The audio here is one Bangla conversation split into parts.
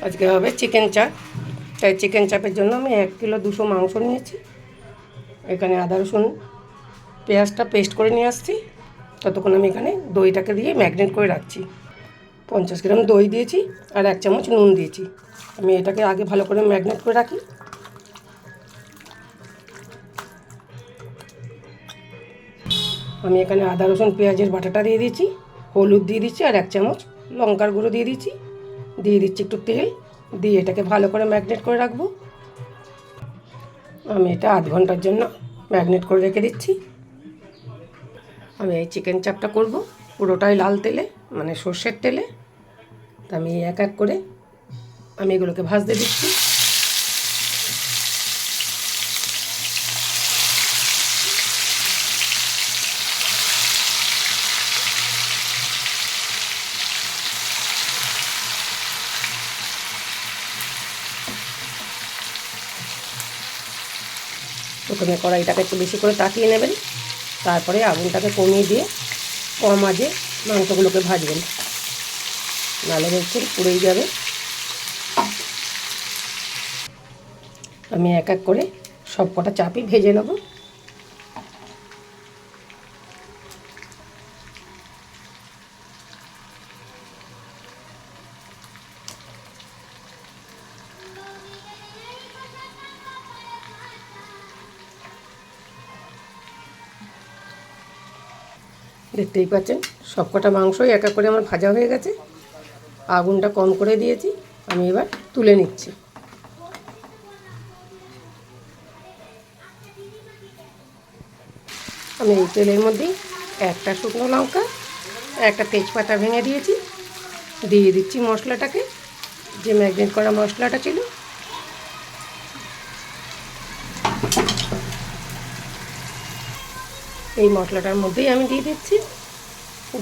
আজকে হবে চিকেন চাপ। তাই চিকেন চাপের জন্য আমি 1 কিলো 200 মাংস নিয়েছি। এখানে আদা রসুন পেঁয়াজটা পেস্ট করে নিয়ে আসছি। ততক্ষণ আমি এখানে দইটাকে দিয়ে ম্যাগনেট করে রাখছি। 50 গ্রাম দই দিয়েছি আর 1 চামচ নুন দিয়েছি। আমি এটাকে আগে ভালো করে ম্যাগনেট করে রাখি। আমি এখানে আদা রসুন পেঁয়াজের বাটাটা দিয়ে দিচ্ছি, হলুদ দিয়ে দিচ্ছি আর 1 চামচ লঙ্কার গুঁড়ো দিয়ে দিচ্ছি। দিয়ে দিচ্ছি একটু তেল, দিয়ে এটাকে ভালো করে ম্যাগনেট করে রাখবো। আমি এটা আধ ঘন্টার জন্য ম্যাগনেট করে রেখে দিচ্ছি। আমি এই চিকেন চাপটা করব পুরোটাই লাল তেলে, মানে সর্ষের তেলে। তা আমি এক এক করে আমি এগুলোকে ভাজতে দিচ্ছি। প্রথমে কড়াইটাকে একটু বেশি করে তাকিয়ে নেবেন, তারপরে আগুনটাকে কমিয়ে দিয়ে কম আঁচে মাংসগুলোকে ভাজবেন, নাহলে দেখছেন পুড়েই যাবে। আমি এক এক করে সব কটা চাপই ভেজে নেব। দেখতেই পাচ্ছেন সব কটা মাংসই এক এক করে আমার ভাজা হয়ে গেছে। আগুনটা কম করে দিয়েছি, আমি এবার তুলে নিচ্ছি। আমি এই তেলের মধ্যেই একটা শুকনো লঙ্কা, একটা তেজপাতা ভেঙে দিয়েছি। দিয়ে দিচ্ছি মশলাটাকে, যে ম্যাগনেট করা মশলাটা ছিল। এই মশলাটার মধ্যেই আমি দিয়ে দিচ্ছি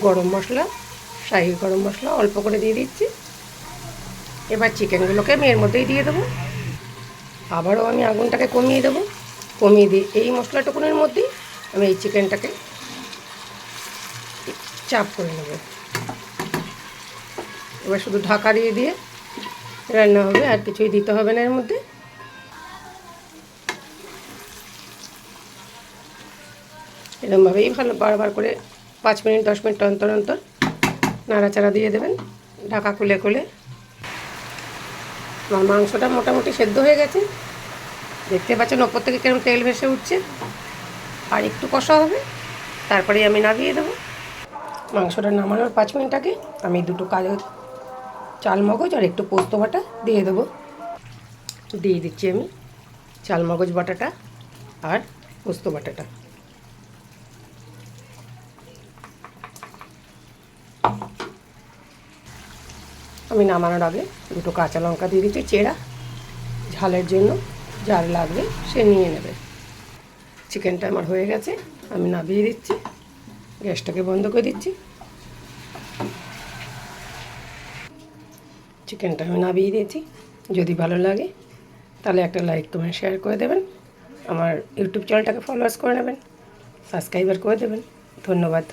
গরম মশলা, শাহি গরম মশলা অল্প করে দিয়ে দিচ্ছি। এবার চিকেনগুলোকে আমি এর মধ্যেই দিয়ে দেবো। আবারও আমি আগুনটাকে কমিয়ে দেবো। কমিয়ে দিয়ে এই মশলাটুকুনের মধ্যেই আমি এই চিকেনটাকে চাপ করে নেব। এবার শুধু ঢাকা দিয়ে দিয়ে রান্না হবে, আর কিছুই দিতে হবে না এর মধ্যে। এরকমভাবেই ভালো বারবার করে 5 মিনিট 10 মিনিট অন্তর অন্তর নাড়াচাড়া দিয়ে দেবেন, ঢাকা খুলে খুলে। আমার মাংসটা মোটামুটি সেদ্ধ হয়ে গেছে, দেখতে পাচ্ছেন ওপর থেকে কেরম তেল ভেসে উঠছে। আর একটু কষা হবে, তারপরে আমি নামিয়ে দেবো। মাংসটা নামানোর 5 মিনিট আগে আমি দুটো কালো চালমগজ আর একটু পোস্ত বাটা দিয়ে দেবো। দিয়ে দিচ্ছি আমি চালমগজ বাটাটা আর পোস্ত বাটাটা। আমি নামানোর আগে দুটো কাঁচা লঙ্কা দিয়ে দিচ্ছি চেরা, ঝালের জন্য যার লাগবে সে নিয়ে নেবে। চিকেনটা আমার হয়ে গেছে, আমি নামিয়ে দিচ্ছি। গ্যাসটাকে বন্ধ করে দিচ্ছি। চিকেনটা আমি নামিয়ে দিয়েছি। যদি ভালো লাগে তাহলে একটা লাইক কমেন্ট শেয়ার করে দেবেন। আমার ইউটিউব চ্যানেলটাকে ফলোয়ার্স করে নেবেন, সাবস্ক্রাইবার করে দেবেন। ধন্যবাদ।